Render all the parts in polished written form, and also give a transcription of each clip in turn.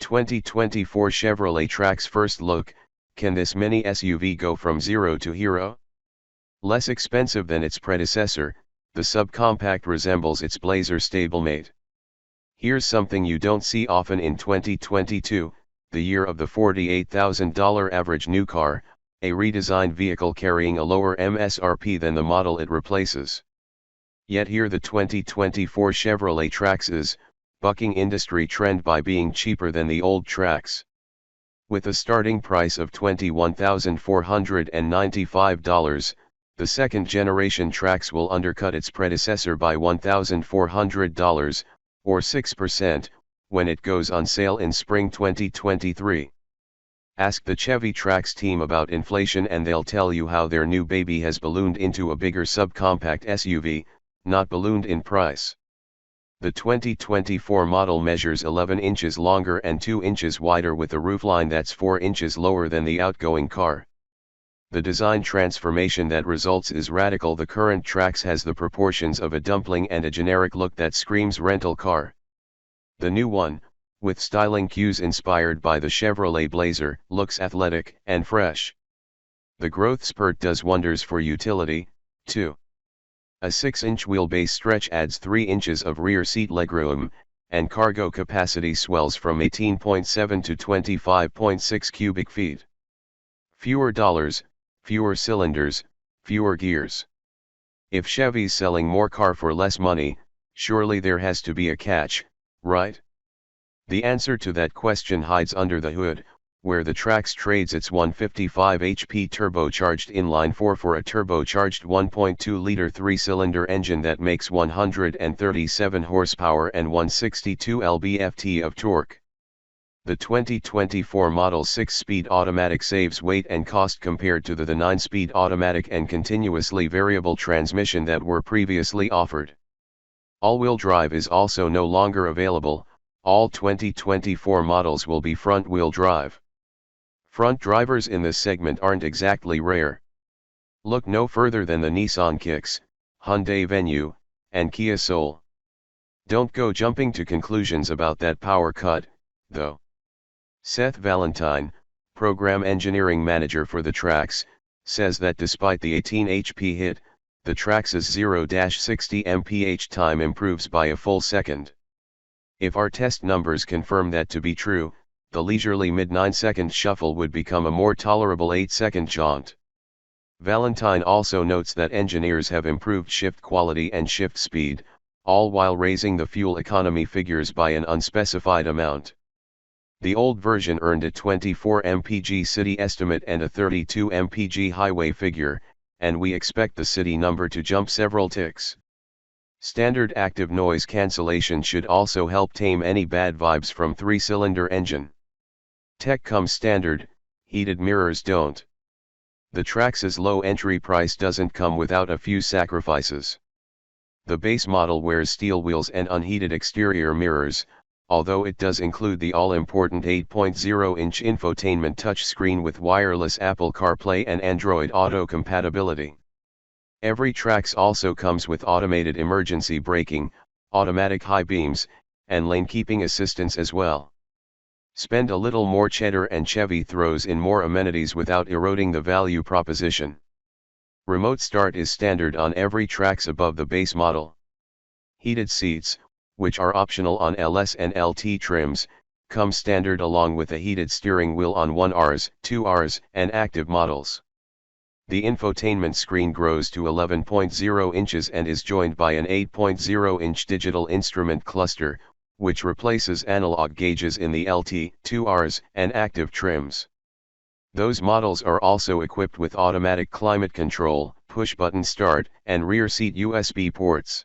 2024 Chevrolet Trax first look. Can this mini SUV go from zero to hero? Less expensive than its predecessor, the subcompact resembles its Blazer stablemate. Here's something you don't see often in 2022, the year of the $48,000 average new car, a redesigned vehicle carrying a lower MSRP than the model it replaces. Yet here the 2024 Chevrolet Trax is, bucking industry trend by being cheaper than the old Trax. With a starting price of $21,495, the second-generation Trax will undercut its predecessor by $1,400, or 6%, when it goes on sale in spring 2023. Ask the Chevy Trax team about inflation and they'll tell you how their new baby has ballooned into a bigger subcompact SUV, not ballooned in price. The 2024 model measures 11 inches longer and 2 inches wider with a roofline that's 4 inches lower than the outgoing car. The design transformation that results is radical. The current Trax has the proportions of a dumpling and a generic look that screams rental car. The new one, with styling cues inspired by the Chevrolet Blazer, looks athletic and fresh. The growth spurt does wonders for utility, too. A 6-inch wheelbase stretch adds 3 inches of rear seat legroom, and cargo capacity swells from 18.7 to 25.6 cubic feet. Fewer dollars, fewer cylinders, fewer gears. If Chevy's selling more car for less money, surely there has to be a catch, right? The answer to that question hides under the hood, where the Trax trades its 155 HP turbocharged inline-4 for a turbocharged 1.2-liter 3-cylinder engine that makes 137 horsepower and 162 lb-ft of torque. The 2024 model 6-speed automatic saves weight and cost compared to the 9-speed automatic and continuously variable transmission that were previously offered. All-wheel drive is also no longer available. All 2024 models will be front-wheel drive. Front drivers in this segment aren't exactly rare. Look no further than the Nissan Kicks, Hyundai Venue, and Kia Soul. Don't go jumping to conclusions about that power cut, though. Seth Valentine, Program Engineering Manager for the Trax, says that despite the 18 HP hit, the Trax's 0-60 mph time improves by a full second. If our test numbers confirm that to be true, the leisurely mid-9-second shuffle would become a more tolerable 8-second jaunt. Valentine also notes that engineers have improved shift quality and shift speed, all while raising the fuel economy figures by an unspecified amount. The old version earned a 24 mpg city estimate and a 32 mpg highway figure, and we expect the city number to jump several ticks. Standard active noise cancellation should also help tame any bad vibes from 3-cylinder engine. Tech comes standard, heated mirrors don't. The Trax's low entry price doesn't come without a few sacrifices. The base model wears steel wheels and unheated exterior mirrors, although it does include the all-important 8.0-inch infotainment touchscreen with wireless Apple CarPlay and Android Auto compatibility. Every Trax also comes with automated emergency braking, automatic high beams, and lane keeping assistance as well. Spend a little more cheddar and Chevy throws in more amenities without eroding the value proposition. Remote start is standard on every Trax above the base model. Heated seats, which are optional on LS and LT trims, come standard along with a heated steering wheel on 1Rs, 2Rs, and active models. The infotainment screen grows to 11.0 inches and is joined by an 8.0-inch digital instrument cluster, which replaces analog gauges in the LT, 2Rs, and active trims. Those models are also equipped with automatic climate control, push-button start, and rear seat USB ports.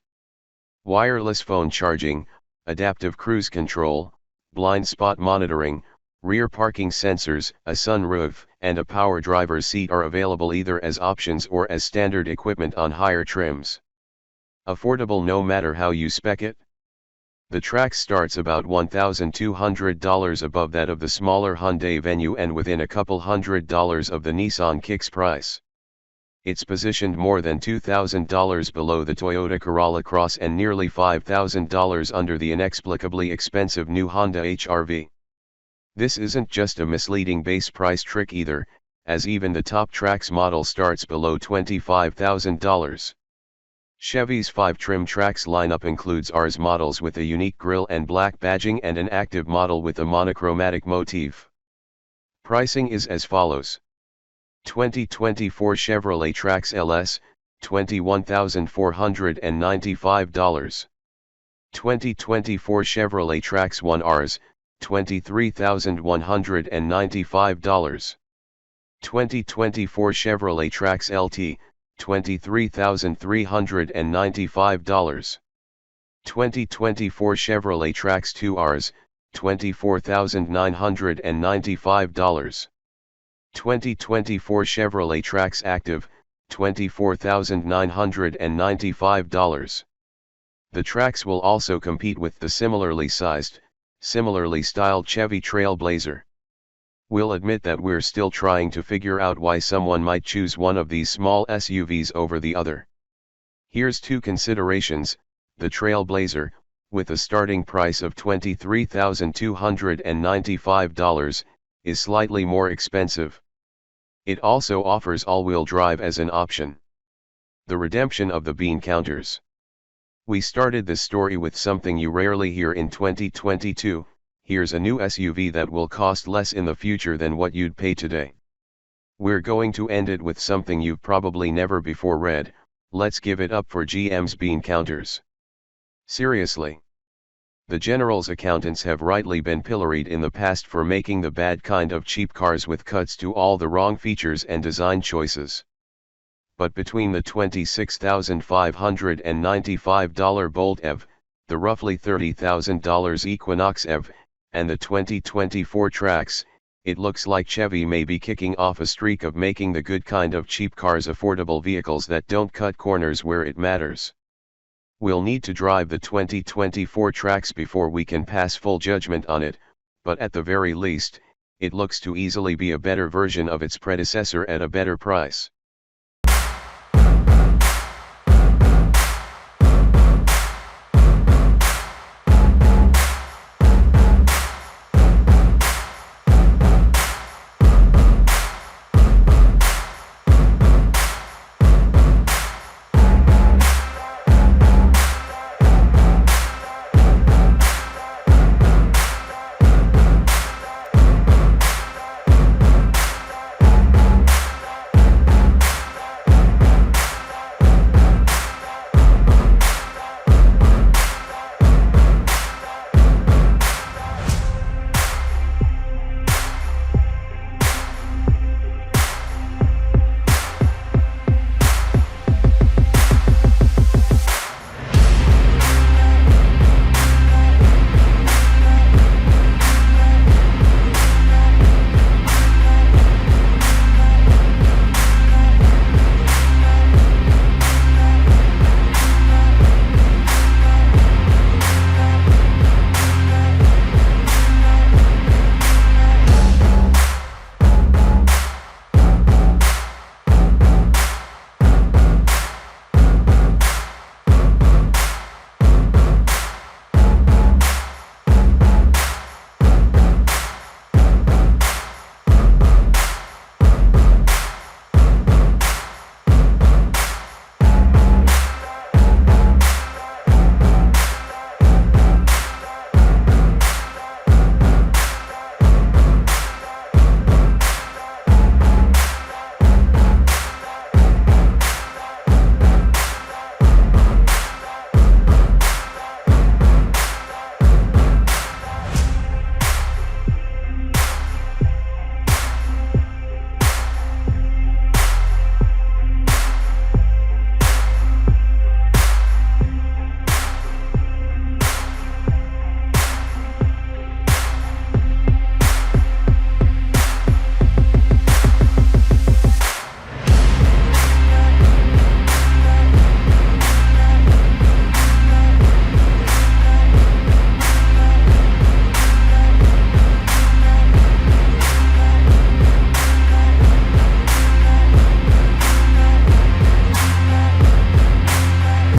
Wireless phone charging, adaptive cruise control, blind spot monitoring, rear parking sensors, a sunroof, and a power driver's seat are available either as options or as standard equipment on higher trims. Affordable no matter how you spec it. The Trax starts about $1,200 above that of the smaller Hyundai Venue and within a couple $100 of the Nissan Kicks price. It's positioned more than $2,000 below the Toyota Corolla Cross and nearly $5,000 under the inexplicably expensive new Honda HR-V. This isn't just a misleading base price trick either, as even the top Trax model starts below $25,000. Chevy's 5 trim Trax lineup includes Rs models with a unique grille and black badging and an active model with a monochromatic motif. Pricing is as follows. 2024 Chevrolet Trax LS, $21,495. 2024 Chevrolet Trax 1Rs, $23,195. 2024 Chevrolet Trax LT, $23,395. 2024 Chevrolet Trax 2Rs, $24,995. 2024 Chevrolet Trax Active, $24,995. The Trax will also compete with the similarly sized, similarly styled Chevy Trailblazer. We'll admit that we're still trying to figure out why someone might choose one of these small SUVs over the other. Here's 2 considerations. The Trailblazer, with a starting price of $23,295, is slightly more expensive. It also offers all-wheel drive as an option. The redemption of the bean counters. We started this story with something you rarely hear in 2022, here's a new SUV that will cost less in the future than what you'd pay today. We're going to end it with something you've probably never before read. Let's give it up for GM's bean counters. Seriously. The General's accountants have rightly been pilloried in the past for making the bad kind of cheap cars with cuts to all the wrong features and design choices. But between the $26,595 Bolt EV, the roughly $30,000 Equinox EV, and the 2024 Trax, it looks like Chevy may be kicking off a streak of making the good kind of cheap cars affordable vehicles that don't cut corners where it matters. We'll need to drive the 2024 Trax before we can pass full judgment on it, but at the very least, it looks to easily be a better version of its predecessor at a better price.